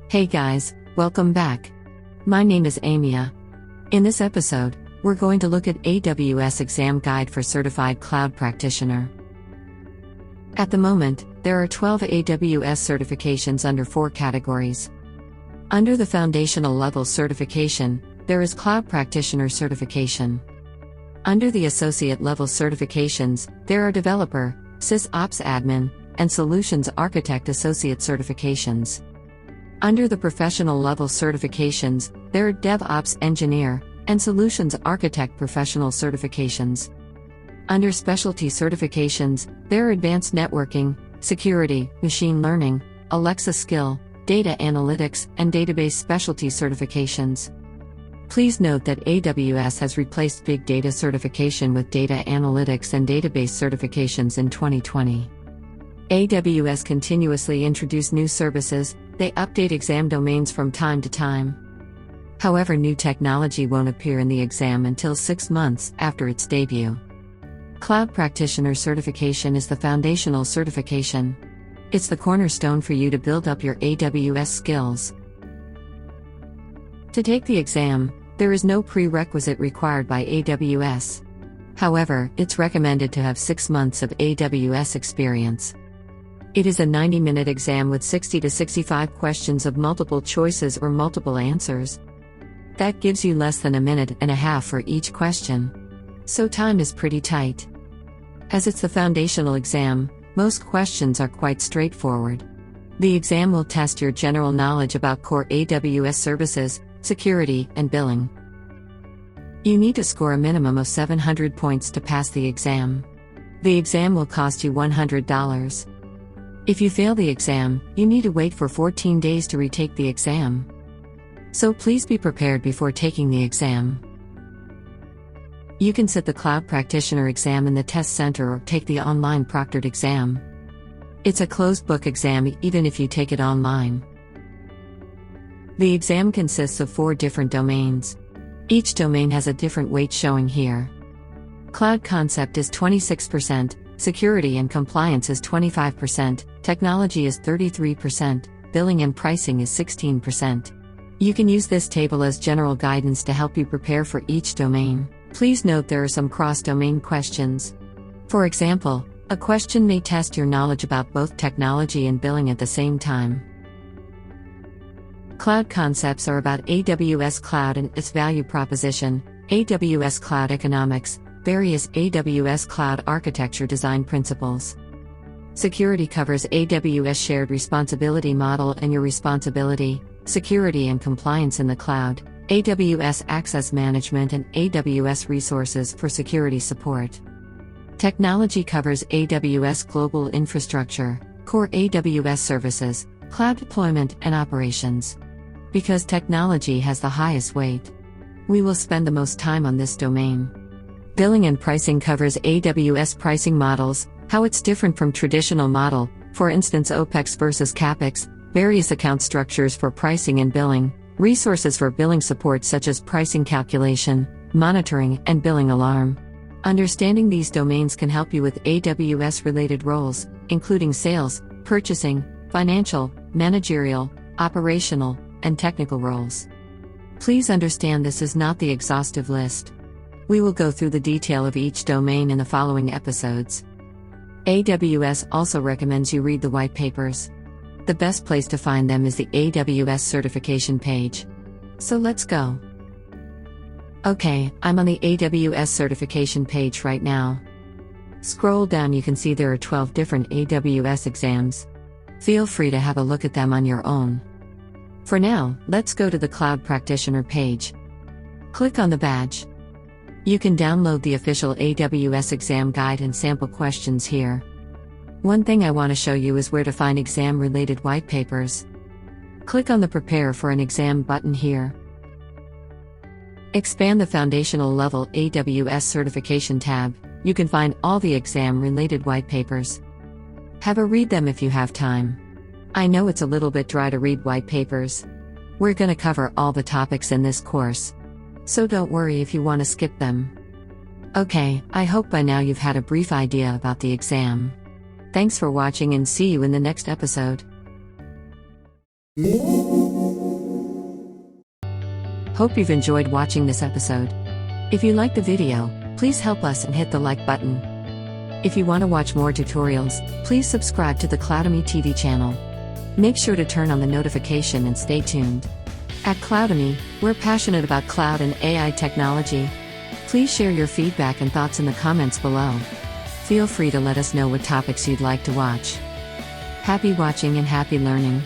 Hey guys, welcome back. My name is Amia. In this episode, we're going to look at AWS Exam Guide for Certified Cloud Practitioner. At the moment, there are 12 AWS certifications under 4 categories. Under the Foundational Level Certification, there is Cloud Practitioner Certification. Under the Associate Level Certifications, there are Developer, SysOps Admin, and Solutions Architect Associate Certifications. Under the Professional Level Certifications, there are DevOps Engineer and Solutions Architect Professional Certifications. Under Specialty Certifications, there are Advanced Networking, Security, Machine Learning, Alexa Skill, Data Analytics, and Database Specialty Certifications. Please note that AWS has replaced Big Data Certification with Data Analytics and Database Certifications in 2020. AWS continuously introduce new services, they update exam domains from time to time. However, new technology won't appear in the exam until 6 months after its debut. Cloud Practitioner Certification is the foundational certification. It's the cornerstone for you to build up your AWS skills. To take the exam, there is no prerequisite required by AWS. However, it's recommended to have 6 months of AWS experience. It is a 90-minute exam with 60 to 65 questions of multiple choices or multiple answers. That gives you less than a minute and a half for each question. So time is pretty tight. As it's the foundational exam, most questions are quite straightforward. The exam will test your general knowledge about core AWS services, security, and billing. You need to score a minimum of 700 points to pass the exam. The exam will cost you $100. If you fail the exam, you need to wait for 14 days to retake the exam. So please be prepared before taking the exam. You can sit the Cloud Practitioner exam in the test center or take the online proctored exam. It's a closed book exam even if you take it online. The exam consists of 4 different domains. Each domain has a different weight showing here. Cloud Concept is 26%, Security and Compliance is 25%, Technology is 33%, Billing and Pricing is 16%. You can use this table as general guidance to help you prepare for each domain. Please note there are some cross-domain questions. For example, a question may test your knowledge about both technology and billing at the same time. Cloud concepts are about AWS Cloud and its value proposition, AWS Cloud economics, various AWS Cloud architecture design principles. Security covers AWS shared responsibility model and your responsibility, security and compliance in the cloud, AWS access management and AWS resources for security support. Technology covers AWS global infrastructure, core AWS services, cloud deployment and operations. Because technology has the highest weight, we will spend the most time on this domain. Billing and pricing covers AWS pricing models, how it's different from traditional model, for instance OPEX versus CAPEX, various account structures for pricing and billing, resources for billing support such as pricing calculation, monitoring, and billing alarm. Understanding these domains can help you with AWS-related roles, including sales, purchasing, financial, managerial, operational, and technical roles. Please understand this is not the exhaustive list. We will go through the detail of each domain in the following episodes. AWS also recommends you read the white papers. The best place to find them is the AWS certification page. So let's go. Okay, I'm on the AWS certification page right now. Scroll down, you can see there are 12 different AWS exams. Feel free to have a look at them on your own. For now, let's go to the Cloud Practitioner page. Click on the badge. You can download the official AWS exam guide and sample questions here. One thing I want to show you is where to find exam-related white papers. Click on the Prepare for an Exam button here. Expand the Foundational Level AWS Certification tab. You can find all the exam-related white papers. Have a read them if you have time. I know it's a little bit dry to read white papers. We're going to cover all the topics in this course. So don't worry if you want to skip them. Okay, I hope by now you've had a brief idea about the exam. Thanks for watching and see you in the next episode. Hope you've enjoyed watching this episode. If you like the video, please help us and hit the like button. If you want to watch more tutorials, please subscribe to the Cloudemy TV channel. Make sure to turn on the notification and stay tuned. At Cloudemy, we're passionate about cloud and AI technology. Please share your feedback and thoughts in the comments below. Feel free to let us know what topics you'd like to watch. Happy watching and happy learning.